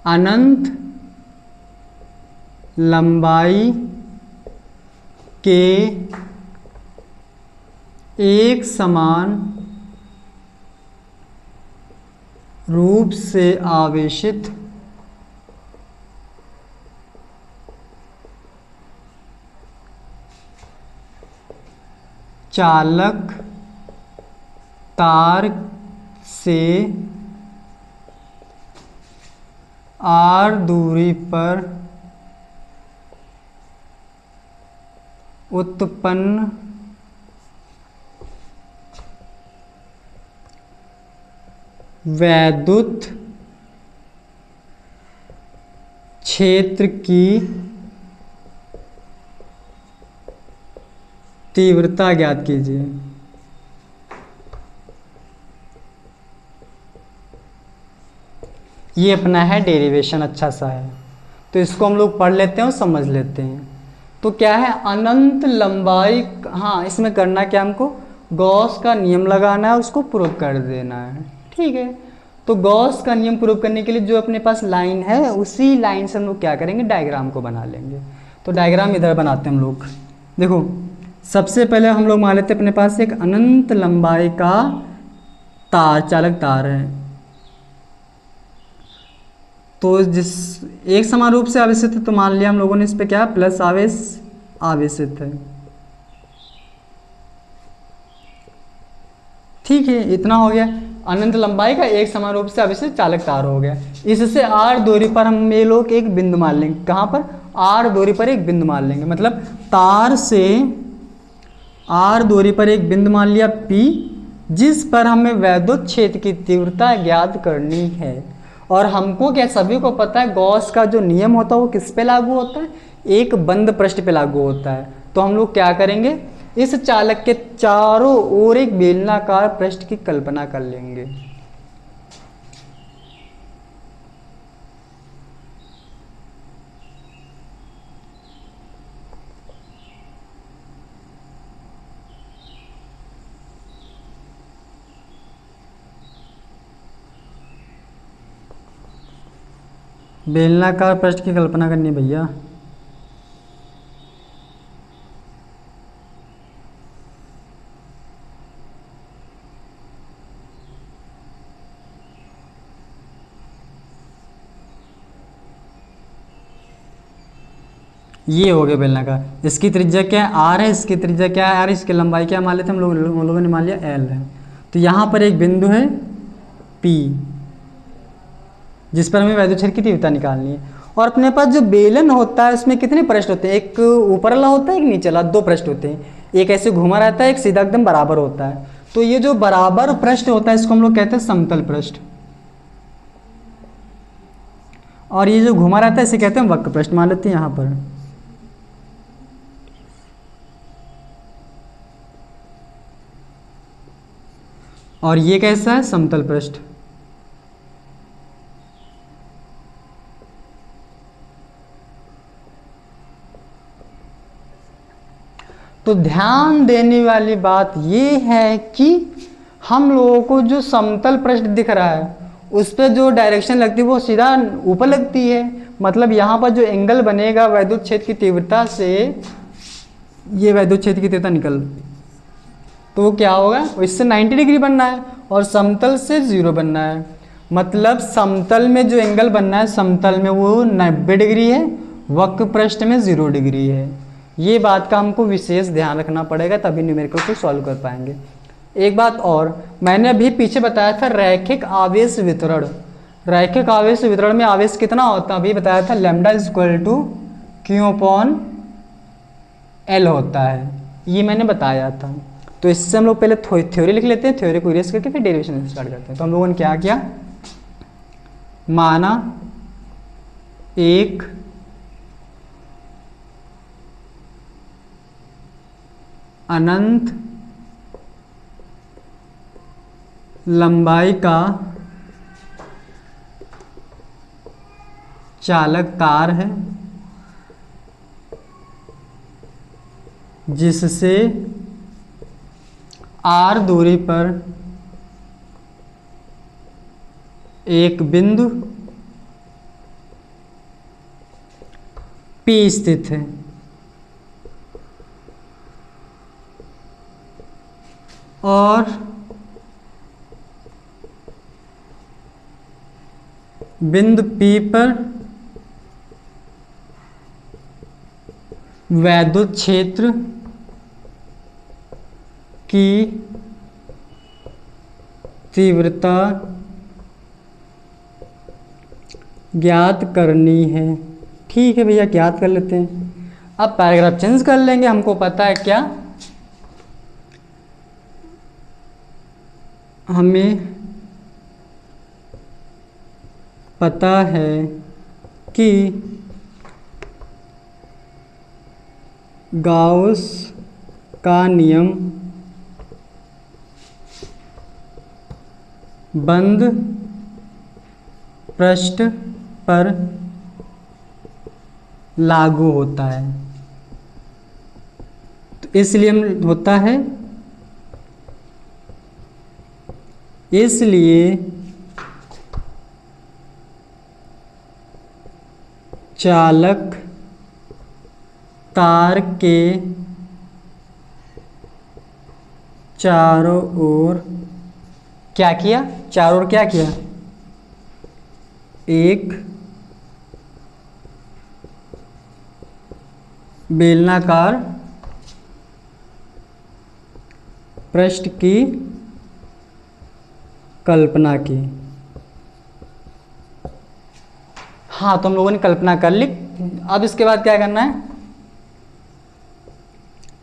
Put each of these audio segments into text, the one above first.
अनंत लंबाई के एक समान रूप से आवेशित चालक तार से r दूरी पर उत्पन्न वैद्युत क्षेत्र की तीव्रता ज्ञात कीजिए। ये अपना है डेरिवेशन, अच्छा सा है, तो इसको हम लोग पढ़ लेते हैं और समझ लेते हैं। तो क्या है अनंत लंबाई, हाँ इसमें करना क्या, हमको गॉस का नियम लगाना है, उसको प्रूव कर देना है, ठीक है। तो गॉस का नियम प्रूव करने के लिए जो अपने पास लाइन है उसी लाइन से हम लोग क्या करेंगे, डायग्राम को बना लेंगे। तो डायग्राम इधर बनाते हैं हम लोग। देखो सबसे पहले हम लोग मान लेते हैं अपने पास एक अनंत लंबाई का तार, चालक तार है। तो जिस एक समान रूप से आवेशित है, तो मान लिया हम लोगों ने इस पे क्या प्लस आवेश आवेशित है, ठीक है। इतना हो गया, अनंत लंबाई का एक समान रूप से आवेशित चालक तार हो गया। इससे r दूरी पर हम ये लोग एक बिंदु मान लेंगे, कहाँ पर, r दूरी पर एक बिंदु मान लेंगे, मतलब तार से r दूरी पर एक बिंदु मान लिया P, जिस पर हमें वैद्युत क्षेत्र की तीव्रता ज्ञात करनी है। और हमको क्या सभी को पता है गॉस का जो नियम होता है वो किस पे लागू होता है, एक बंद पृष्ठ पे लागू होता है। तो हम लोग क्या करेंगे, इस चालक के चारों ओर एक बेलनाकार पृष्ठ की कल्पना कर लेंगे। बेलनाकार पृष्ठ की कल्पना करनी भैया। ये हो गया बेलनाकार। इसकी त्रिज्या क्या है, आर है, इसकी त्रिज्या क्या है, आर, इसकी लंबाई क्या मान लेते हैं हम लोगों ने मान लिया एल है। तो यहाँ पर एक बिंदु है पी, जिस पर हमें वैद्युत क्षेत्र की तीव्रता निकालनी है। और अपने पास जो बेलन होता है उसमें कितने पृष्ठ होते हैं, एक ऊपर वाला होता है एक नीचे वाला, दो पृष्ठ होते हैं, एक ऐसे घुमा रहता है, एक सीधा एकदम बराबर होता है। तो ये जो बराबर पृष्ठ होता है इसको हम लोग कहते हैं समतल पृष्ठ, और ये जो घुमा रहता है इसे कहते हैं वक्र पृष्ठ, मान लेते हैं यहाँ पर। और ये कैसा है, समतल पृष्ठ। तो ध्यान देने वाली बात ये है कि हम लोगों को जो समतल पृष्ठ दिख रहा है उस पर जो डायरेक्शन लगती है वो सीधा ऊपर लगती है, मतलब यहाँ पर जो एंगल बनेगा वैद्युत क्षेत्र की तीव्रता से, ये वैद्युत क्षेत्र की तीव्रता निकल, तो वो क्या होगा, इससे 90 डिग्री बनना है और समतल से 0 बनना है। मतलब समतल में जो एंगल बनना है, समतल में वो 90 डिग्री है, वक्र पृष्ठ में 0 डिग्री है। ये बात का हमको विशेष ध्यान रखना पड़ेगा, तभी न्यूमेरिकल को सॉल्व कर पाएंगे। एक बात और, मैंने अभी पीछे बताया था रैखिक आवेश वितरण। रैखिक आवेश वितरण में आवेश कितना होता है, अभी बताया था लैम्डा इक्वल टू Q/L होता है, ये मैंने बताया था। तो इससे हम लोग पहले थ्योरी लिख लेते हैं, थ्योरी को इरेज करके फिर डेरिवेशन स्टार्ट करते हैं। तो हम लोगों ने क्या किया, माना एक अनंत लंबाई का चालक तार है जिससे r दूरी पर एक बिंदु P स्थित है। और बिंदु P पर वैद्युत क्षेत्र की तीव्रता ज्ञात करनी है। ठीक है भैया, ज्ञात कर लेते हैं। अब पैराग्राफ चेंज कर लेंगे। हमको पता है क्या, हमें पता है कि गाउस का नियम बंद पृष्ठ पर लागू होता है। तो इसलिए होता है, इसलिए चालक तार के चारों ओर क्या किया, चारों ओर क्या किया, एक बेलनाकार पृष्ठ की कल्पना की। हाँ, तो हम लोगों ने कल्पना कर ली। अब इसके बाद क्या करना है,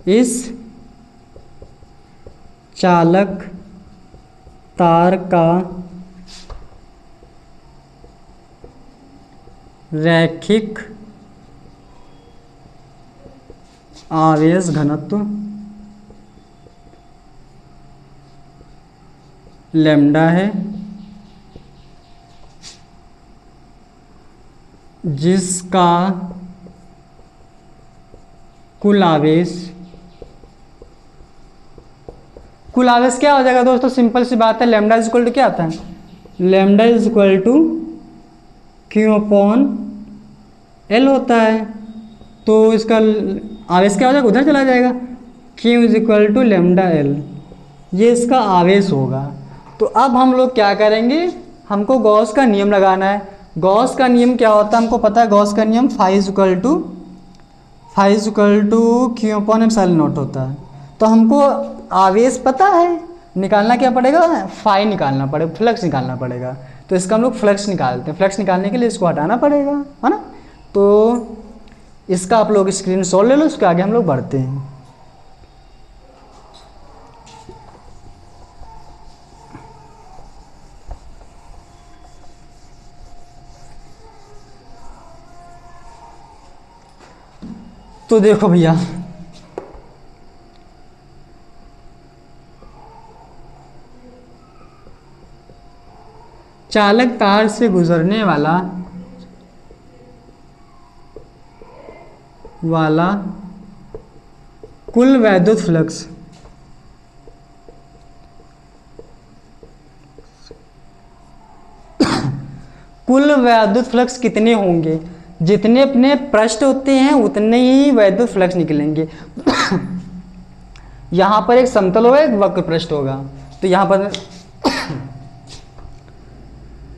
इस चालक तार का रैखिक आवेश घनत्व लैम्डा है, जिसका कुल आवेश क्या हो जाएगा दोस्तों, सिंपल सी बात है, लैम्डा इज इक्वल टू क्या आता है, lambda is equal to Q upon L होता है। तो इसका आवेश क्या हो जाएगा, उधर चला जाएगा, Q is equal to lambda L, ये इसका आवेश होगा। तो अब हम लोग क्या करेंगे, हमको गॉस का नियम लगाना है। गॉस का नियम क्या होता है, हमको पता है गॉस का नियम phi is equal to Q upon epsilon naught होता है। तो हमको आवेश पता है, निकालना क्या पड़ेगा, फाई निकालना पड़ेगा, फ्लक्स निकालना पड़ेगा। तो इसका हम लोग फ्लक्स निकालते हैं। फ्लक्स निकालने के लिए इसको हटाना पड़ेगा, है ना। तो इसका आप लोग स्क्रीनशॉट ले लो, उसके आगे हम लोग बढ़ते हैं। तो देखो भैया, चालक तार से गुजरने वाला कुल वैद्युत फ्लक्स कुल वैद्युत फ्लक्स कितने होंगे, जितने अपने पृष्ठ होते हैं उतने ही वैद्युत फ्लक्स निकलेंगे। यहां पर एक समतल होगा, एक वक्र पृष्ठ होगा। तो यहां पर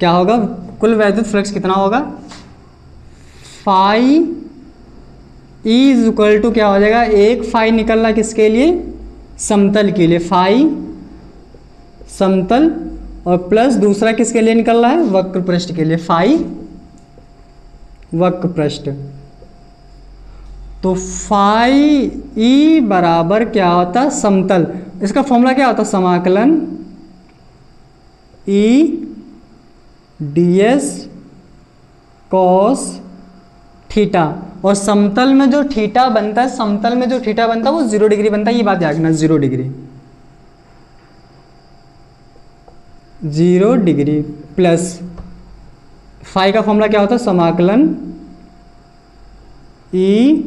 क्या होगा, कुल वैद्युत फ्लक्स कितना होगा, phi E is equal to क्या हो जाएगा, एक फाई निकलना किसके लिए, समतल के लिए, फाई समतल, और प्लस दूसरा किसके लिए निकल रहा है, वक्र पृष्ठ के लिए, फाई वक्र पृष्ठ। तो फाई ई बराबर क्या होता है, समतल। इसका फॉर्मूला क्या होता है, समाकलन ई ds cos थीटा। और समतल में जो थीटा बनता है, समतल में जो थीटा बनता है वो 0 डिग्री बनता है। ये बात याद रखना, 0 डिग्री प्लस फाई का फॉर्मूला क्या होता है, समाकलन ई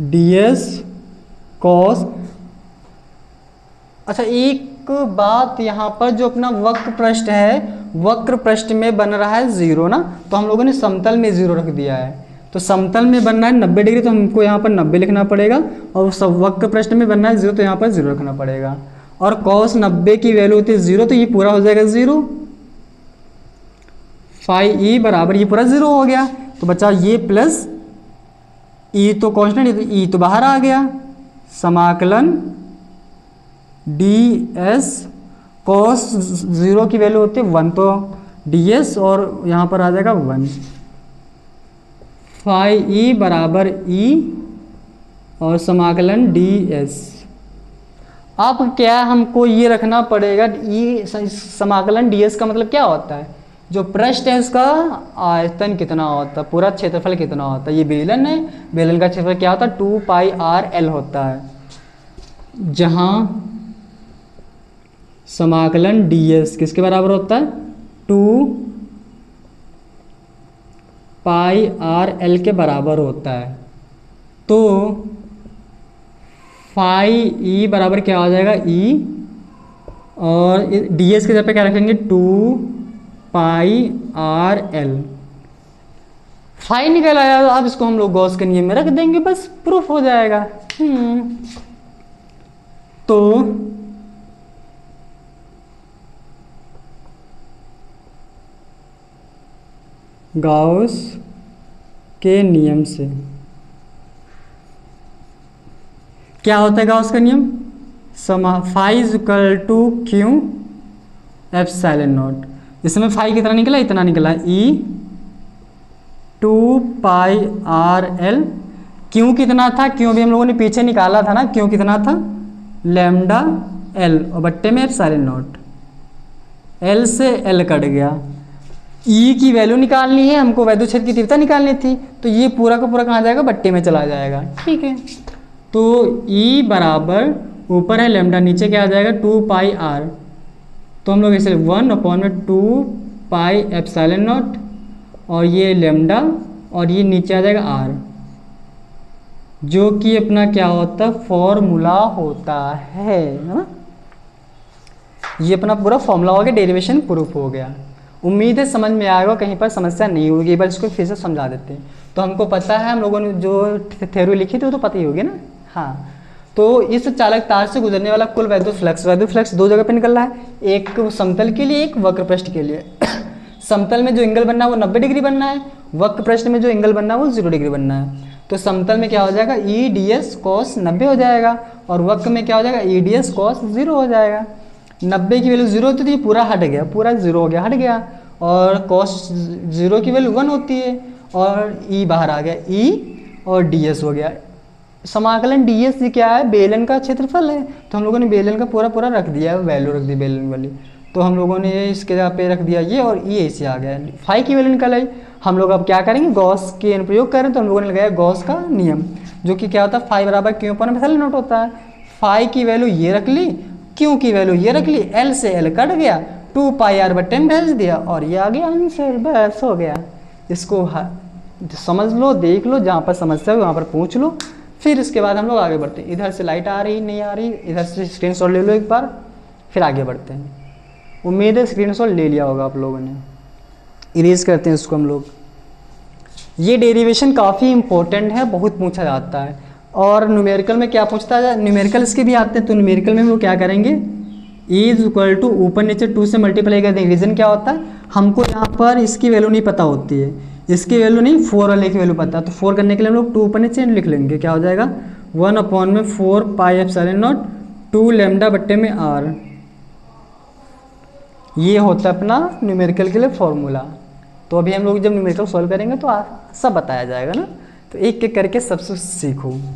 ds cos। अच्छा, एक बात यहाँ पर, जो अपना वक्र पृष्ठ है, वक्र पृष्ठ में बन रहा है 0 ना, तो हम लोगों ने समतल में 0 रख दिया है। तो समतल में बनना है 90 डिग्री, तो हमको यहाँ पर 90 लिखना पड़ेगा, और सब वक्र प्रश्न में बनना है 0, तो यहाँ पर 0 रखना पड़ेगा। और cos 90 की वैल्यू होती है 0, तो ये पूरा हो जाएगा 0। फाई ई बराबर ये पूरा 0 हो गया, तो बचा ये प्लस ई, तो कॉन्स्टेंट, तो ई तो बाहर आ गया। समाकलन डी एस कॉस 0 की वैल्यू होती है 1, तो डी एस और यहाँ पर आ जाएगा 1। फाई ई बराबर ई और समाकलन डी एस। अब क्या हमको ये रखना पड़ेगा, ई समाकलन डी एस का मतलब क्या होता है, जो पृष्ठ है उसका आयतन कितना होता है, पूरा क्षेत्रफल कितना होता है। ये बेलन है, बेलन का क्षेत्रफल क्या होता है 2 पाई आर एल होता है, जहाँ समाकलन डी एस किसके बराबर होता है 2 पाई आर एल के बराबर होता है। तो फाई ई बराबर क्या हो जाएगा ई, और डी एस के जगह पे क्या रखेंगे 2 पाई आर एल। फाई निकल आया, अब इसको हम लोग गॉस के नियम में रख देंगे, बस प्रूफ हो जाएगा। तो गॉस के नियम से क्या होता है, गॉस का नियम phi is equal to Q epsilon naught. इसमें फाई कितना निकला, इतना निकला ई 2 पाई आर एल। क्यों कितना था, क्यों भी हम लोगों ने पीछे निकाला था ना, क्यों कितना था लैम्डा एल और बट्टे में एप्सिलॉन नॉट, एल से एल कट गया। ई की वैल्यू निकालनी है हमको, वैद्युत क्षेत्र की तीव्रता निकालनी थी, तो ये पूरा का पूरा कहाँ जाएगा बट्टे में चला जाएगा। ठीक है, तो ई बराबर ऊपर है लैम्डा, नीचे क्या आ जाएगा 2 पाई आर, तो हम लोग इसे 1/2 पाई एप्सिलॉन नॉट, और ये लैम्डा और ये नीचे आ जाएगा आर, जो कि अपना क्या होता है फॉर्मूला होता है ना। ये अपना पूरा फॉर्मूला हो गया, डेरिवेशन प्रूफ हो गया। उम्मीद है समझ में आएगा, कहीं पर समस्या नहीं होगी, बस इसको फिर से समझा देते हैं। तो हमको पता है, हम लोगों ने जो थ्योरी लिखी थी वो तो पता ही होगी ना। हाँ, तो इस चालक तार से गुजरने वाला कुल वैद्युत फ्लक्स दो जगह पे निकल रहा है, एक समतल के लिए, एक वक्र पृष्ठ के लिए। समतल में जो एंगल बनना है वो 90 डिग्री बनना है, वक्र पृष्ठ में जो एंगल बनना है वो 0 डिग्री बनना है। तो समतल में क्या हो जाएगा ई डी एस कॉस 90 हो जाएगा, और वक्र में क्या हो जाएगा ई डी एस कॉस 0 हो जाएगा। 90 की वैल्यू 0 होती थी, पूरा हट गया, पूरा 0 हो गया, हट गया। और कॉस 0 की वैल्यू 1 होती है, और ई बाहर आ गया, ई और डी एस हो गया। समाकलन डी एस क्या है, बेलन का क्षेत्रफल है, तो हम लोगों ने बेलन का पूरा रख दिया, वैल्यू रख दी बेलन वाली, तो हम लोगों ने इसके जगह पे रख दिया ये, और ये ऐसे आ गया। फाई की वैल्यू निकल आई। हम लोग अब क्या करेंगे, गॉस के अनुप्रयोग करें, तो हम लोगों ने लगाया गॉस का नियम, जो कि क्या होता है फाई बराबर क्यू पर एप्सिलॉन नॉट होता है। फाई की वैल्यू ये रख ली, क्यू की वैल्यू ये रख ली, एल से एल कट गया, 2 पाई आर बट्टे में भेज दिया, और ये आ गया आंसर, बस हो गया। इसको समझ लो, देख लो, जहाँ पर समस्या हो वहाँ पर पूछ लो, फिर इसके बाद हम लोग आगे बढ़ते हैं। इधर से लाइट आ रही नहीं आ रही, इधर से स्क्रीनशॉट ले लो एक बार, फिर आगे बढ़ते हैं। उम्मीद है स्क्रीनशॉट ले लिया होगा आप लोगों ने। इरेज करते हैं उसको हम लोग। ये डेरिवेशन काफ़ी इंपॉर्टेंट है, बहुत पूछा जाता है। और न्यूमेरिकल में क्या पूछता है, न्यूमेरिकल इसके भी आते हैं, तो न्यूमेरिकल में हम लोग क्या करेंगे, ए इज इक्वल टू ऊपर नीचे 2 से मल्टीप्लाई कर देंगे। रीज़न क्या होता है, हमको यहाँ पर इसकी वैल्यू नहीं पता होती है, इसकी वैल्यू नहीं 4 वाले की वैल्यू पता है, तो 4 करने के लिए हम लोग 2 ऊपर नीचे लिख लेंगे। क्या हो जाएगा 1/4 पाई एप्सिलॉन नॉट 2 लैम्डा बट्टे में आर। ये होता है अपना न्यूमेरिकल के लिए फॉर्मूला। तो अभी हम लोग जब न्यूमेरिकल सॉल्व करेंगे तो सब बताया जाएगा ना, तो एक एक करके सब सीखो।